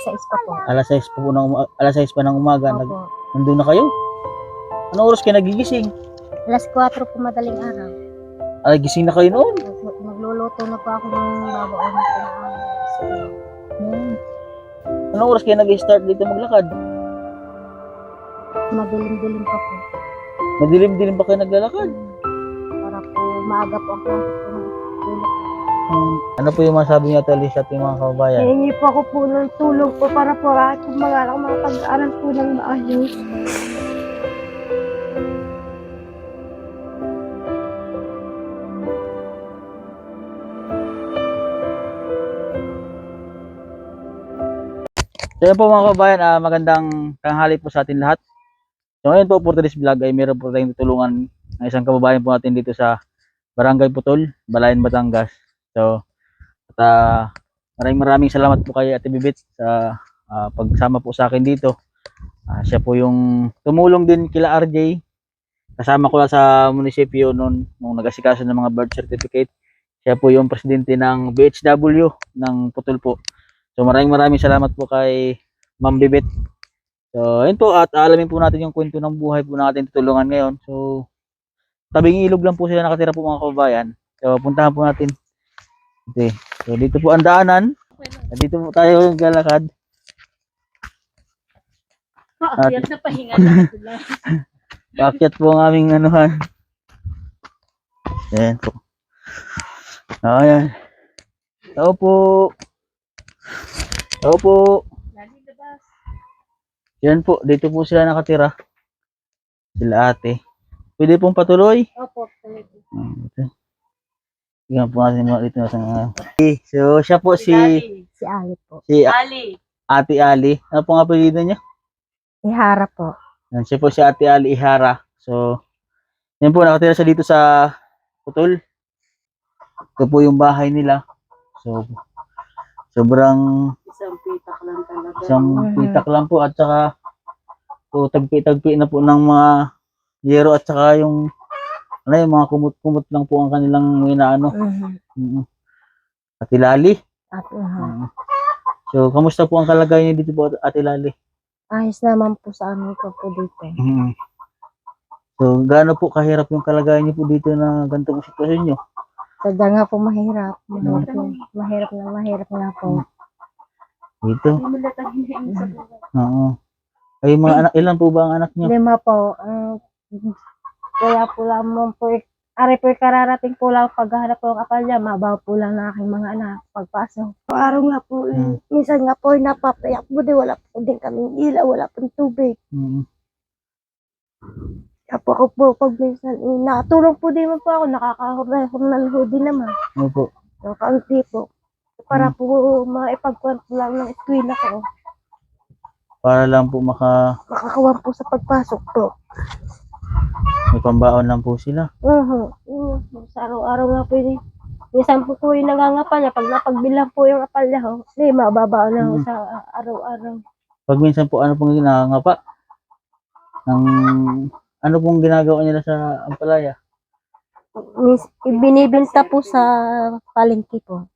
6 pa po. Alas 6 po alas 6 pa ng umaga. Opo. Nandun na kayo? Anong oras kayo nagigising? Alas 4 po madaling araw. Ay, gising na kayo noon? Magluluto na po ako ng babaon ko na Anong oras kayo nag-start dito maglakad? madilim-dilim pa po. Madilim-dilim pa kayo naglalakad? Para po maaga po ang kwento po ng tulog. Ano po yung masabi niyo, Ate sa ating mga kababayan? Hihingi po ako po ng tulong po para po at mag-aral makapag-aral po ng maayos. So yun po mga kababayan, magandang tanghali po sa atin lahat. So ngayon po for today's vlog ay meron po tayong tutulungan ng isang kababayan po natin dito sa Barangay Putol, Balayan, Batangas. So at maraming salamat po kay Ate Bibit sa pagsama po sa akin dito. Siya po yung tumulong din kila RJ. Kasama ko lang sa munisipyo noon nung nag-asikaso ng mga birth certificate. Siya po yung presidente ng BHW ng Putol po. So maraming salamat po kay Ma'am Bibit. So ayun po, at alamin po natin yung kwento ng buhay po natin tutulungan ngayon. So tabing ilog lang po sila nakatira po mga kababayan. So puntahan po natin. Okay. So dito po ang daanan. Dito po tayo naglalakad. Yan na pahinga na sila. Paakyat po ang aming anuhan. Ayan po. Ayan. Tao po. Tao po. Yan po, dito po sila nakatira. Sila ate. Pwede pong patuloy? Opo, pwede. Tingnan po natin mga dito sa So, siya po si Ali po. Ali. Ate Ali. Ano po nga apelyido niya? Ihara po. Yan, siya po si Ate Ali Ihara. So, yan po, nakatira siya dito sa Putol. Ito po yung bahay nila. So, sobrang Isang pitak lang talaga. isang pitak lang po at saka po tagpi-tagpi na po ng mga yero at saka yung ano yung mga kumot-kumot lang po ang kanilang inaano. Ate Lali. So, kamusta po ang kalagayan niyo dito po, Ate Lali? Ayos naman po sa amin po dito. So, gaano po kahirap yung kalagayan niyo po dito na ganitong sitwasyon niyo? Sadya nga po mahirap. Mahirap na po. Dito? Oo. Ay, mga anak, ilan po ba ang anak niyo? 5 po. Kaya po lamang po, po kararating po lang paghahanap po ng kapal niya, mabaw po lang na aking mga anak pagpasok. Araw nga po, minsan nga po napapayak po din, wala po din kaming ilaw, wala pong tubig. Kaya po ako po, pag minsan, nakatulong po din po ako, nakakahurnal ho din naman. Opo. So, kaunti po. Para po maipagkuhan po lang ng eskwela ko. Para lang po Makakawan po sa pagpasok po. may pambaon lang po sila. Sa araw-araw nga po yun. Minsan po po yung nangangapal niya. Pag napagbilang po yung apal niya, mababa na sa araw-araw. Pag minsan po, ano pong ginangapa? Ano pong ginagawa nila sa Ampalaya? Binibenta po sa palengke po.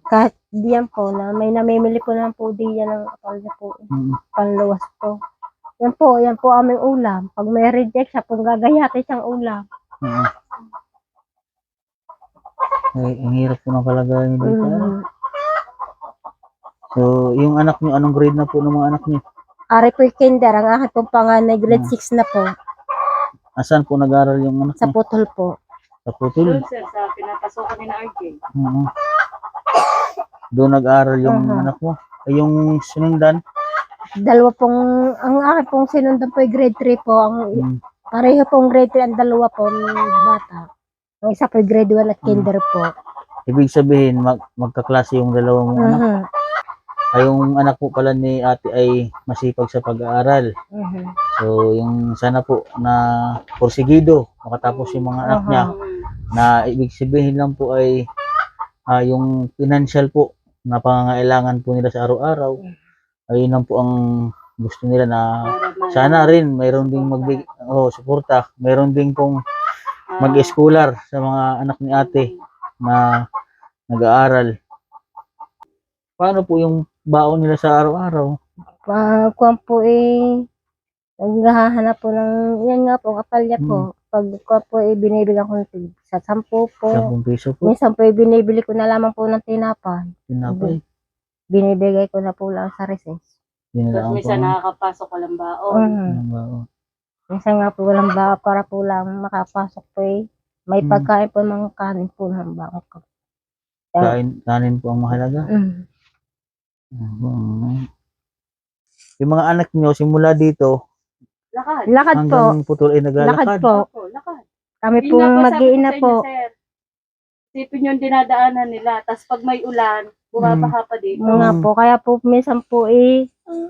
Kahit diyan po, na may namimili po naman po diyan ng apal niya po. Panluwas po. Yan po aming ulam. Pag may reject siya, pong gagayatin siyang ulam. Ay, ang hirap po ng kalagayan niyo dito. So, yung anak niyo, anong grade na po ng mga anak niyo? Ari po yung kinder, ang aking pong panganay, grade 6 na po. Asan po nag-aral yung anak Sa niyo? Putol po. Sa Putol? Sir, sa pinapasokan ni na RJ. Doon nag-aral yung anak mo? Ay, yung sinundan? Dalawa pong, ang aking pong sinundan po yung grade 3 po. Pareho pong grade 3 ang dalawa po bata. Ang isa po yung grade 1 at kinder po. Ibig sabihin, magkaklase yung dalawang anak. Ay, yung anak po pala ni ate ay masipag sa pag-aaral. So, yung sana po na porsigido, makatapos yung mga anak niya, na ibig sabihin lang po ay yung financial po na pangangailangan po nila sa araw-araw, ayun lang po ang gusto nila na sana rin mayroon ding suporta, mayroon ding pong mag-escolar sa mga anak ni ate na nag-aaral. Paano po yung baon nila sa araw-araw? Kuwan po naghahanap po yan nga po, kapalya po. Pag kuwan po binibigyan ko sa 10 po. 10 piso po. Minsan po binibili ko na lamang po ng tinapay. Tinapay. Binibigay ko na po lang sa recess. Yun lang po. Minsan nakakapasok walang baon. Walang baon. Minsan nga po walang ba para po lang makapasok po may pagkain po ng kanin po ng baon ko. Kanin po ang mahalaga. Yung mga anak nyo, simula dito, Lakad. hanggang putol ay Lakad naglalakad. po. Opo, lakad. Kami Yun po nga po, sabi ko mag-iina sa inyo, po. sir. Isipin yung dinadaanan nila. Tapos pag may ulan, bumabaha pa dito. Mga po, kaya po minsan po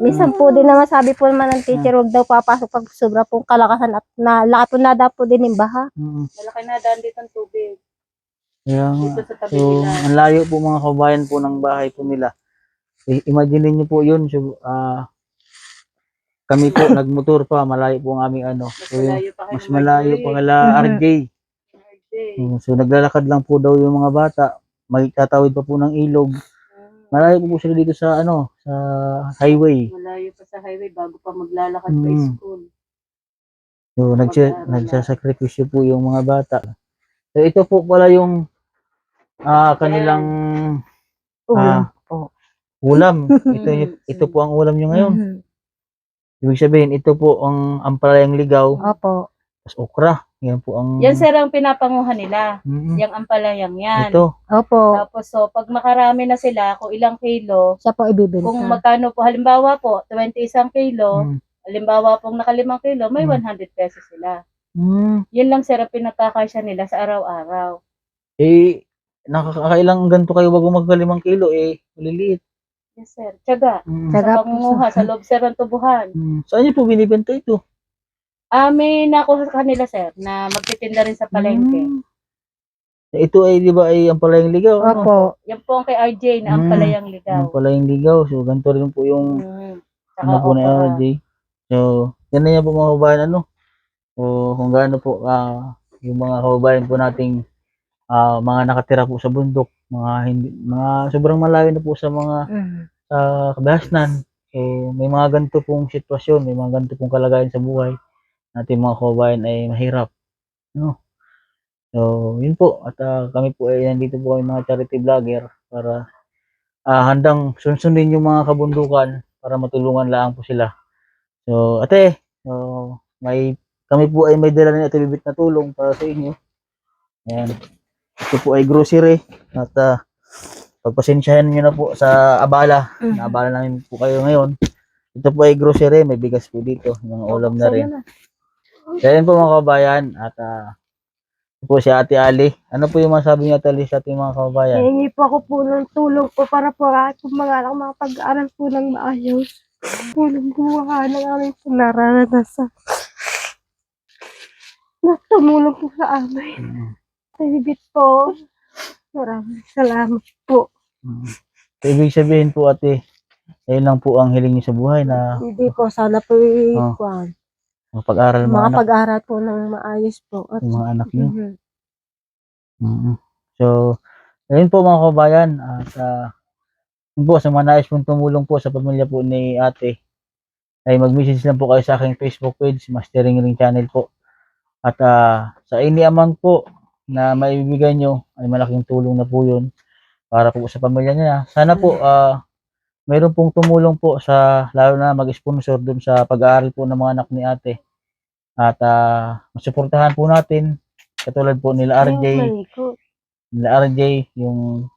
minsan po din naman sabi po naman ng teacher, huwag daw papasok pag sobra pong kalakasan at laki po nada po din yung baha. Malaki na daan dito ang tubig. Kaya nga. Dito sa tabi So, nila. ang layo po mga kabayan po ng bahay po nila. Imagine niyo po yun. So, kami po nagmotor pa, malayo po ang aming ano. Mas So, malayo pa kayo. mas malayo pa kala RJ. So, naglalakad lang po daw yung mga bata. May tatawid pa po ng ilog. Malayo po sila dito sa sa highway. Malayo pa sa highway bago pa maglalakad pa school. So, nagsasakripisyo po yung mga bata. So, ito po pala yung kanilang ulam. Ito po ang ulam nyo ngayon. Ibig sabihin, ito po ang ampalayang ligaw. Opo. Tapos okra. Yan po ang... Yan sir ang pinapanguhan nila. Yung ampalayang yan. Ito. Opo. Tapos so, pag makarami na sila, kung ilang kilo, Siya po ibibenta. kung magkano po, halimbawa po, 21 kilo, halimbawa pong naka 5 kilo, may 100 pesos sila. Yun lang sir ang pinagkakasya nila sa araw-araw. Nakakailang ganito kayo bago magka 5 kilo, maliliit. Yes sir, tiyaga. Tiyaga Sa pangunguha, sa loob sir ng tubuhan. Saan niyo po binibenta ito? May nakuha sa kanila sir, na magtitinda rin sa palengke. Ito ay, di ba, ay ampalayang ligaw? Opo. Yan po ang kay RJ na ampalayang ligaw. Ampalayang ligaw. So, ganito rin po yung po na RJ. So, yan na yan po mga kabayan, So, kung gaano po yung mga kababayan po nating mga nakatira po sa bundok, mga sobrang malayo na po sa mga kabahasnan. So, may mga ganito pong sitwasyon, may mga ganito pong kalagayan sa buhay natin mga kababayan ay mahirap. So, yun po. At kami po ay nandito po kami mga charity vlogger para handang sunsundin yung mga kabundukan para matulungan lang po sila. So, ate, kami po ay may dala ni Ate Bibit na tulong para sa inyo. Ayan. Ito po ay grocery at pagpasensyahan nyo na po sa abala. Naabala namin po kayo ngayon. Ito po ay grocery, may bigas po dito, mga ulam na rin. So, ayan po mga kabayan at ito po si Ate Ali. Ano po yung masabi niya Ate Ali sa ating mga kabayan? Hihingi po ako po ng tulong po para po aking mga anak makapag-aral po ng maayos. Tulong po ng aming po nararanasan. Tumulong po sa amin. Bibit po. Maraming salamat po. So, ibig sabihin po ate, ayun lang po ang hiling niyo sa buhay na Hindi po, sana po mapag-aral makapag-aral po ng maayos po. At yung mga anak niyo. So, ayun po mga kabayan at yun po sa mga nais pong tumulong po sa pamilya po ni ate ay mag-message lang po kayo sa aking Facebook page, Mastering Ring Channel po. At sa any amount po na maibibigay nyo ay malaking tulong na po yun para po sa pamilya niya. Sana po mayroon pong tumulong po sa lalo na mag-sponsor dun sa pag-aaral po ng mga anak ni ate. At masuportahan po natin katulad po nila RJ, yung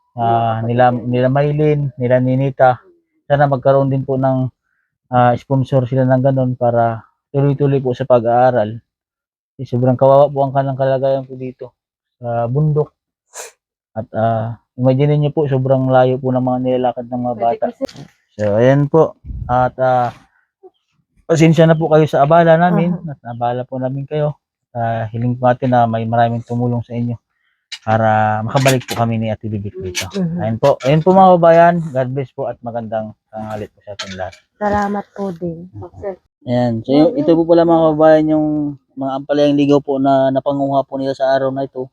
nila Maylin, nila Ninita. Sana magkaroon din po ng sponsor sila ng ganun para tuloy-tuloy po sa pag-aaral. Sobrang kawawa po ang kanilang kalagayan po dito sa bundok. At imagine niyo po, sobrang layo po ng mga nilalakad ng mga bata. So, ayan po. At pasensya na po kayo sa abala namin. At abala po namin kayo. Hiling po natin na may maraming tumulong sa inyo para makabalik po kami ni Ate Bibit dito. Ayan po. Ayan po mga kabayan. God bless po at magandang tanghali po sa ating lahat. salamat po din. Ayan. So, ito po pala mga kabayan yung mga ampalayang ligaw po na napanguha po nila sa araw na ito.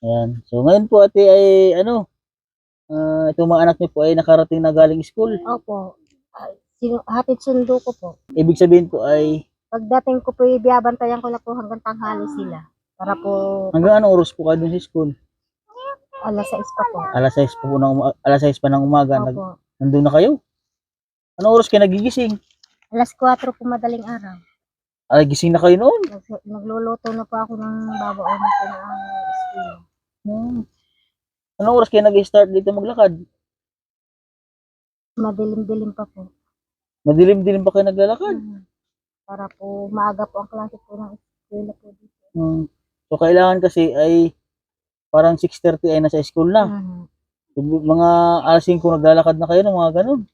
Ayan. So, ngayon po ate ay itong mga anak niyo po ay nakarating na galing school. Opo. Hatid sundo ko po. Ibig sabihin po ay Pagdating ko po, ibiyabantayan ko na po hanggang tanghali sila. Para po hanggang anong oras po kayo dun sa school? alas 6 pa po. Alas 6 po alas 6 pa ng umaga. Opo. Nandun na kayo? Anong oras kayo nagigising? Alas 4 po madaling araw. Ay, gising na kayo noon. Nagluluto na po ako ng babaon ko na school. Anong oras kayo nag-start dito maglakad? Madilim-dilim pa po. Madilim-dilim pa kayo naglalakad? Para po maaga po ang klase po ng eskwela po dito. So, kailangan kasi ay parang 6:30 ay nasa school na. So, mga alas 5 naglalakad na kayo ng mga ganun.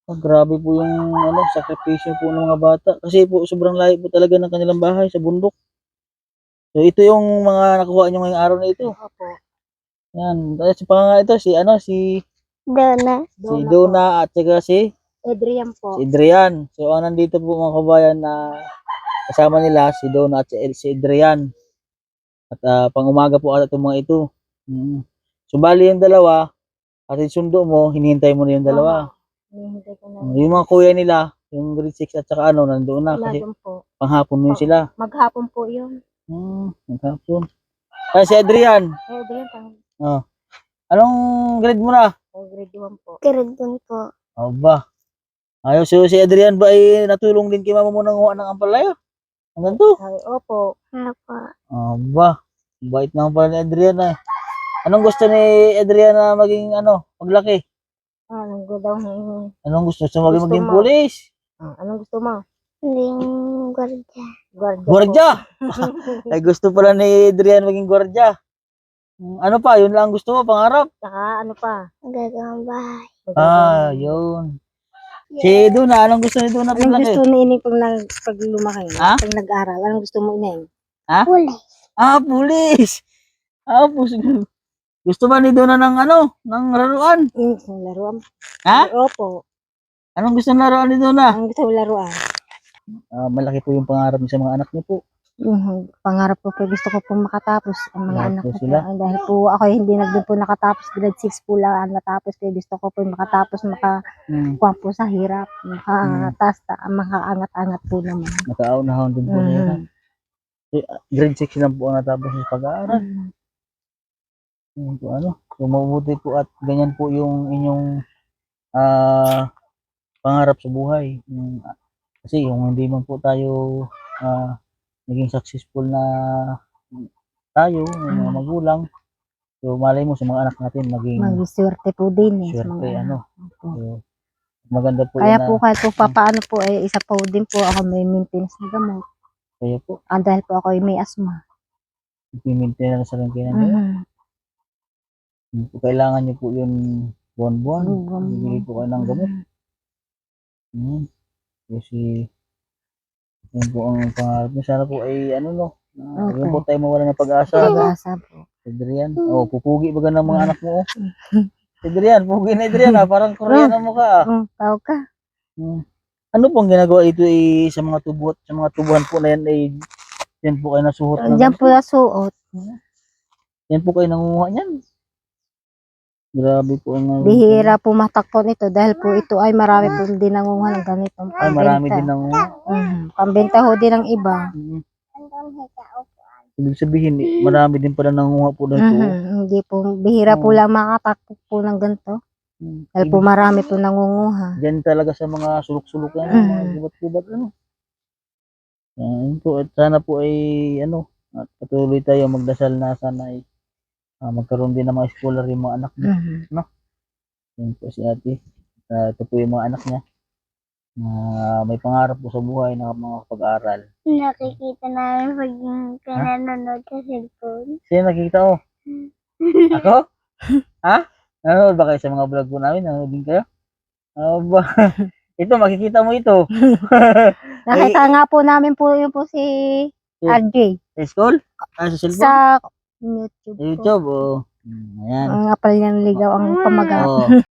Grabe po yung sakripisyo po ng mga bata. Kasi po sobrang layo po talaga ng kanilang bahay sa bundok. So, ito yung mga nakuha nyo ngayong araw na ito. Opo. Yan. Tapos si panga ito, si Donna at saka si Adrian po. Adrian. So, ang nandito po mga kabayan na kasama nila, si Donna at si Adrian. At pang umaga po ata itong mga ito. So, bali yung dalawa, at sundo mo, hinihintay mo na yung dalawa. Hinihintay ko na. Yung mga kuya nila, yung grade 6 at saka nandoon na. Kasi Doon po. panghapon yun sila. Maghapon po yun. Panghapon. Kaya si Adrian, Adrian po. anong grade mo na? Grade 1 po. Grade 1 po. Aba. Ayos, so si Adrian ba ay natulong din kay mama mo nang ng ampalaya? Hanggang to? Ay, opo. Opo. Aba. Bait naman pala ni Adrian ay. Anong gusto ni Adrian na maging paglaki? Anong gusto daw? Anong gusto? Gusto maging Gusto mo. pulis? Anong gusto mo? Maging gwardiya. Gwardiya! Ay gusto pala ni Adrian maging gwardiya. Ano pa? Yun lang gusto mo, pangarap? Saka ano pa? Gagawang bahay. Yun. Si Duna, anong gusto ni Duna Anong paglaki? gusto ni Ining pag lumaki? Ha? Pag nag-aral, anong gusto mo Ining? Ha? Pulis. Pulis! Gusto ba ni Duna ng ng laruan? Laruan. Ha? Opo. Anong gusto ng laruan ni Duna? Ang gusto mo laruan? Malaki po yung pangarap niya sa mga anak niyo po. Pangarap ko po, gusto ko po makatapos ang mga Lahat anak po ko. sila. Dahil po ako hindi na din po nakatapos, grade 6 po lang ang natapos. Kaya gusto ko po makatapos, makakuha po sa hirap, makaangat-angat po naman. Nakaunahon din po niya. Grade 6 lang po ang natapos sa pag-aaral. Yun po, so mabuti po at ganyan po yung inyong pangarap sa buhay. Kasi yung hindi man po tayo naging successful na tayo, yung mga magulang. So malay mo sa mga anak natin maging Mag-swerte po din sa swerte, mga anak. So, maganda po Kaya yan po kahit po papaano po, isa po din po ako may maintenance na gamot. kaya po, Dahil po ako may asma. i-maintain na sa rin kayo. Kailangan nyo po yun buwan-buwan. Bibili po kayo ng gamot. Kasi yun po ang pangarap niya. Sana po ay yun po tayo mawala ng pag-asa. Pag-asa po. Adrian, pupugi ba ng mga anak mo? Adrian, pugi na Adrian parang Korean ang mukha. Tawag ka. Ano pong ginagawa ito sa mga tubo at sa mga tubuhan po na yan ay yan po kayo nasuot ng Diyan po nasuot. yan po kayo nangunguha niyan. Grabe po ang Bihira po matakpon ito dahil po ito ay marami po din nangunguha ng ganitong pambenta. ay marami din nangunguha. Pambenta ho din ng iba. Ibig sabihin, marami din pala nangunguha po na ito. Hindi po, bihira po lang makatakpo po ng ganito. Dahil po marami po nangunguha. Diyan talaga sa mga sulok-sulok yan, mga gubat-gubat Yan po, at sana po ay at patuloy tayo magdasal na sana ay magkaroon din ng mga scholar yung mga anak niya. Yan po si ate. Ito po yung mga anak niya. May pangarap po sa buhay na mga pag-aaral. Nakikita namin pag yung nanonood sa cellphone. Sino nakikita mo? Ako? Ha? Nanonood ba kayo sa mga vlog po namin? Nanonood din kayo? Aba. Ito, makikita mo ito. Nakita nga po namin po yun po si RJ. Sa school? Sa cellphone? Sa YouTube. YouTube, Ayan. Ang apal niyang ligaw ang pamagat.